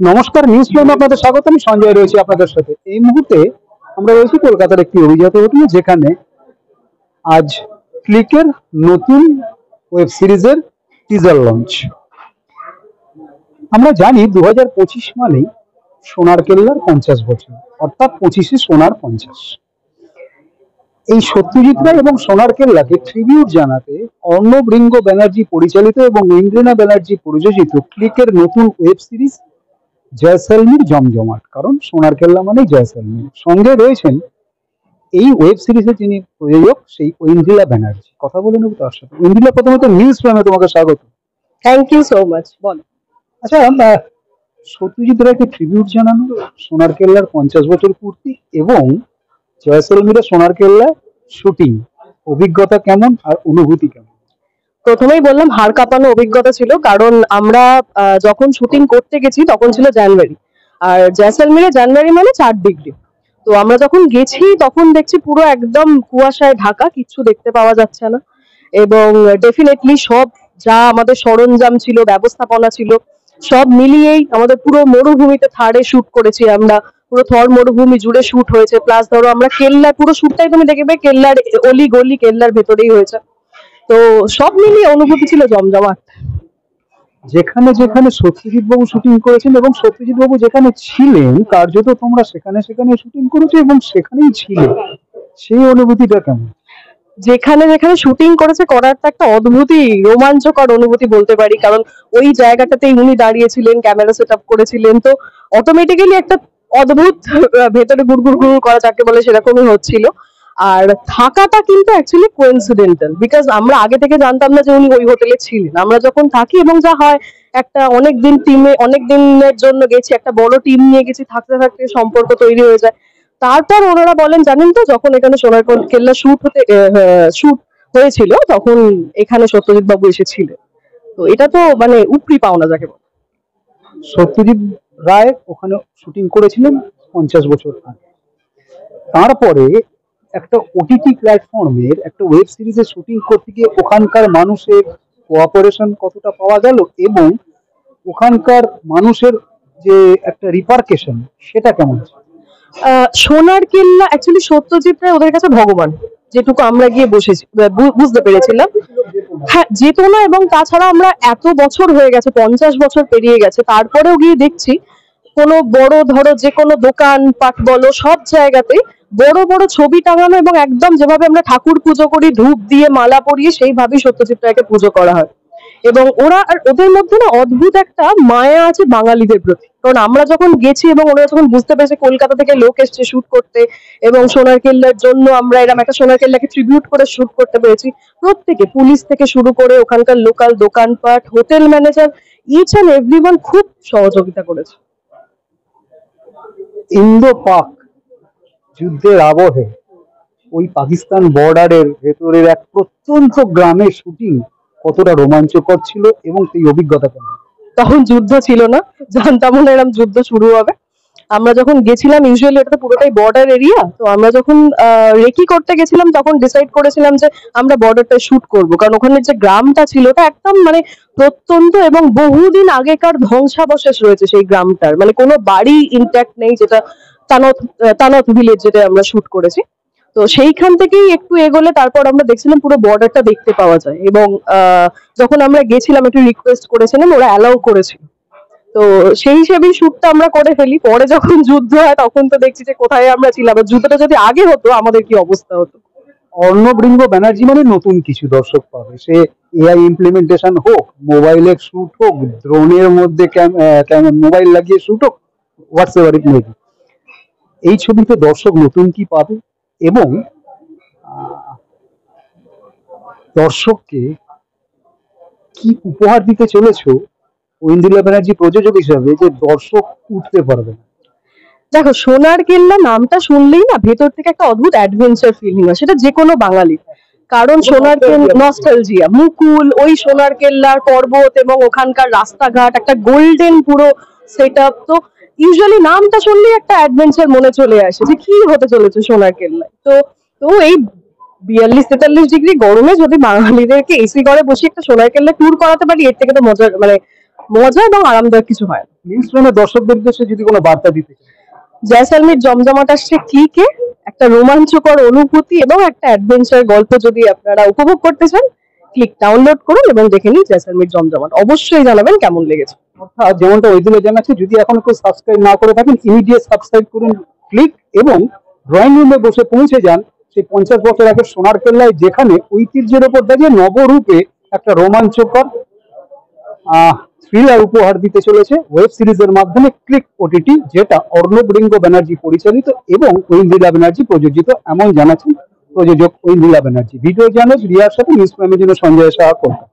নমস্কার, নিউজ প্রাইমে আপনাদের স্বাগত। আমি সঞ্জয় রয়েছি আপনাদের সাথে। এই মুহূর্তে আমরা রয়েছি কলকাতার একটি অভিজাত হোটেলে, যেখানে আজ ক্লিকের নতুন ওয়েব সিরিজের টিজার লঞ্চ। আমরা জানি 2025 মানেই সোনার কেল্লার 50 বছর, অর্থাৎ 25শে সোনার 50। এই সত্যজিৎ রায় এবং সোনার কেল্লাকে ট্রিবিউট জানাতে অর্ণব রিঙ্গো ব্যানার্জি পরিচালিত এবং ইন্দ্রিনা ব্যানার্জি প্রযোজিত ক্লিকের নতুন ওয়েব সিরিজ জয়সলমীর জমজমাট। কারণ সোনার কেল্লা মানেই জয়সলমীর। সঙ্গে রয়েছেন এই ওয়েব সিরিজের যিনি প্রযোজক, সেই ঐন্দ্রিলা ব্যানার্জি। কথা বলে নেব তার সাথে। ঐন্দ্রিলা, প্রথমত নিউজ প্রাইমে তোমাকে স্বাগত। Thank you so much. বলো। আচ্ছা, সত্যজিৎ রায়কে ট্রিবিউট জানানো, সোনার কেল্লার 50 বছর পূর্তি এবং জয়সলমীরের সোনার কেল্লা শুটিং, অভিজ্ঞতা কেমন আর অনুভূতি কেমন? প্রথমেই বললাম, হাড় কাঁপানো অভিজ্ঞতা ছিল। কারণ আমরা যখন শুটিং করতে গেছি তখন ছিল জানুয়ারি, আর জয়সলমীরে জানুয়ারি মানে 4 ডিগ্রি। তো আমরা যখন গেছি তখন দেখছি পুরো একদম কুয়াশায় ঢাকা, কিচ্ছু দেখতে পাওয়া যাচ্ছে না। এবং ডেফিনেটলি সব যা আমাদের সরঞ্জাম ছিল, ব্যবস্থাপনা ছিল, সব মিলিয়েই আমাদের পুরো মরুভূমিতে থাড়ে শুট করেছি আমরা। পুরো থর মরুভূমি জুড়ে শুট হয়েছে। প্লাস ধরো আমরা কেল্লার পুরো শুটটাই তুমি দেখবে কেল্লার অলি গলি কেল্লার ভেতরেই হয়েছে। তো সব মিলিয়ে অনুভূতি ছিল জমজমাট। যেখানে যেখানে সত্যজিৎ বাবু শুটিং করেছেন এবং সত্যজিৎ বাবু যেখানে ছিলেন, কার্যত তোমরা সেখানে সেখানে শুটিং করেছো এবং সেখানেই ছিলে, সেই অনুভূতিটা কেমন? যেখানে যেখানে শুটিং করেছে করার তো একটা অদ্ভুতই রোমাঞ্চকর অনুভূতি বলতে পারি। কারণ ওই জায়গাটাতেই উনি দাঁড়িয়েছিলেন, ক্যামেরা সেট আপ করেছিলেন। তো অটোমেটিক্যালি একটা অদ্ভুত ভেতরে গুড়গুড় গুড় করা যাকে বলে সেরকমই হচ্ছিল। আর থাকাটা কিন্তু অ্যাকচুয়ালি কোইন্সিডেন্টাল, বিকজ আমরা আগে থেকে জানতাম না যে উনি ওই হোটেলে ছিলেন। আমরা যখন থাকি এবং যা হয়, একটা অনেক দিনের জন্য গেছি, একটা বড় টিম নিয়ে গেছি, থাকতে থাকতে সম্পর্ক তৈরি হয়ে যায়। তারপর ওনারা বলেন, জানেন তো, যখন এখানে সোনার কেল্লা শুট হয়েছিল তখন এখানে সত্যজিৎ বাবু এসেছিলেন। তো এটা তো মানে উপরি পাওনা যাকে বলে। সত্যজিৎ রায় ওখানে শুটিং করেছিলেন 50 বছর আগে। তারপরে একটা ওটিটি প্ল্যাটফর্মের একটা ওয়েব সিরিজের শুটিং করতে গিয়ে ওখানকার মানুষের কোঅপারেশন কতটা পাওয়া গেল এবং ওখানকার মানুষের যে একটা রিপারকেশন, সেটা কেমন? সোনার কেল্লা অ্যাকচুয়ালি সত্যজিৎ রায় ওদের কাছে ভগবান, যেটুকু আমরা গিয়ে বসেছি বুঝতে পেরেছিলাম। হ্যাঁ, যেত না। এবং তাছাড়া আমরা এত বছর হয়ে গেছে, 50 বছর পেরিয়ে গেছে, তারপরেও গিয়ে দেখছি কোনো বড় ধরো যে কোনো দোকান পাট বলো, সব জায়গাতে বড় বড় ছবি টাঙানো এবং একদম যেভাবে আমরা ঠাকুর পুজো করি ধূপ দিয়ে মালা পরিয়ে, সেইভাবেই সত্যজিৎ রায়কে পুজো করা হয়। এবং ওরা আর ওদের মধ্যে না অদ্ভুত একটা মায়া আছে বাঙালিদের প্রতি। কারণ আমরা যখন গেছি এবং ওরা যখন বুঝতে পেরেছে কলকাতা থেকে লোক এসছে শুট করতে এবং সোনার কেল্লার জন্য আমরা এরকম একটা সোনার কেল্লাকে ট্রিবিউট করে শুট করতে পেরেছি, প্রত্যেকে, পুলিশ থেকে শুরু করে ওখানকার লোকাল দোকানপাট, hotel manager, each and everyone খুব সহযোগিতা করেছে। ইন্দো পাক যুদ্ধের আবহে ওই পাকিস্তান বর্ডারের ভেতরের এক প্রত্যন্ত গ্রামের শুটিং কতটা রোমাঞ্চকর ছিল এবং সেই অভিজ্ঞতা কেমন? তখন যুদ্ধ ছিল না, জানতাম না এরকম যুদ্ধ শুরু হবে। আমরা যখন গেছিলাম, ইউজুয়ালি এটা তো পুরোটাই বর্ডার এরিয়া, তো আমরা যখন রেকি করতে গেছিলাম তখন ডিসাইড করেছিলাম যে আমরা বর্ডারটা শুট করব। কারণ ওখানে যে গ্রামটা ছিল ওটা একদম মানে প্রত্যন্ত এবং বহুদিন আগেকার ধ্বংসাবশেষ রয়েছে সেই গ্রামটার, মানে কোনো বাড়ি ইনট্যাক্ট নেই, যেটা তানথ ভিলেজ, যেটা আমরা শুট করেছি। তো সেইখান থেকেই একটু এগোলে তারপর আমরা দেখছিলাম পুরো বর্ডারটা দেখতে পাওয়া যায়। এবং যখন আমরা গেছিলাম একটু রিকোয়েস্ট করেছিলাম, ওরা অ্যালাউ করেছিল। তো সেই হিসেবেই শুটটা আমরা করে ফেলি। পরে যখন যুদ্ধ হয় তখন তো দেখছি যে কোথায় আমরা ছিলাম। যুদ্ধটা যদি আগে হতো আমাদের কি অবস্থা হতো। অর্ণব রিঙ্গো ব্যানার্জি মানে নতুন কিছু দর্শক পাবে। সে এআই ইমপ্লিমেন্টেশন হোক, মোবাইলের শুট হোক, ড্রোনের মধ্যে মোবাইল লাগিয়ে শুট হোক, হোয়াটসঅ্যাপ ইট মেবি, এই ছবিতে দর্শক নতুন কি পাবে এবং দর্শককে কি উপহার দিতে চলেছো ঐন্দ্রিলা ব্যানার্জি প্রযোজক হিসাবে, যে দর্শক উঠতে পারবে না? দেখো, সোনার কেল্লা নামটা শুনলেই না ভেতর থেকে একটা অদ্ভুত অ্যাডভেঞ্চার ফিলিং হয়, সেটা যে কোনো বাঙালি। কারণ সোনার কেল্লা নস্টালজিয়া, মুকুল, ওই সোনার কেল্লার পর্বত এবং ওখানকার রাস্তাঘাট, একটা গোল্ডেন পুরো সেট আপ। তো ইউজুয়ালি নামটা শুনলেই একটা অ্যাডভেঞ্চার মনে চলে আসে যে কি হতে চলেছে সোনার কেল্লায়। তো তো এই 42-43 ডিগ্রি গরমে যদি বাঙালিদেরকে এসি ঘরে বসে একটা সোনার কেল্লা ট্যুর করাতে পারি, এর থেকে তো মজা এবং আরামদায়ক কিছু হয় না। নিউজ প্রাইমের দর্শকদের উদ্দেশ্যে যদি কোনো বার্তা দিতে চান। জয়সালমীর জমজমাট আসছে ক্লিকে, একটা রোমাঞ্চকর অনুভূতি এবং একটা অ্যাডভেঞ্চার গল্প যদি আপনারা উপভোগ করতে চান, ক্লিক ডাউনলোড করুন এবং দেখে নিন জয়সালমীর জমজমাট। অবশ্যই জানাবেন কেমন লেগেছে। অর্থাৎ যেমনটা ওইদিকে জানাচ্ছে, যদি এখনো কেউ সাবস্ক্রাইব না করে থাকেন ইমিডিয়েট সাবস্ক্রাইব করুন, ক্লিক, এবং ড্রয়িং রুমে বসে পৌঁছে যান সেই 50 বছর আগের সোনার কেল্লায়, যেখানে ঐতিহ্যের ওপর দাঁড়িয়ে নবরূপে একটা রোমাঞ্চকর থ্রিলার উপহার দিতে চলেছে ওয়েব সিরিজের মাধ্যমে ক্লিক ওটিটি, যেটা অর্ণব রিঙ্গো ব্যানার্জি পরিচালিত এবং ঐন্দ্রিলা ব্যানার্জি প্রযোজিত, এমন জানাচ্ছেন প্রযোজক ঐন্দ্রিলা ব্যানার্জি। ভিডিও জার্নালিস্ট রিয়ার সাথে নিউজ প্রাইমের জন্য সঞ্জয় সাহা, কলকাতা।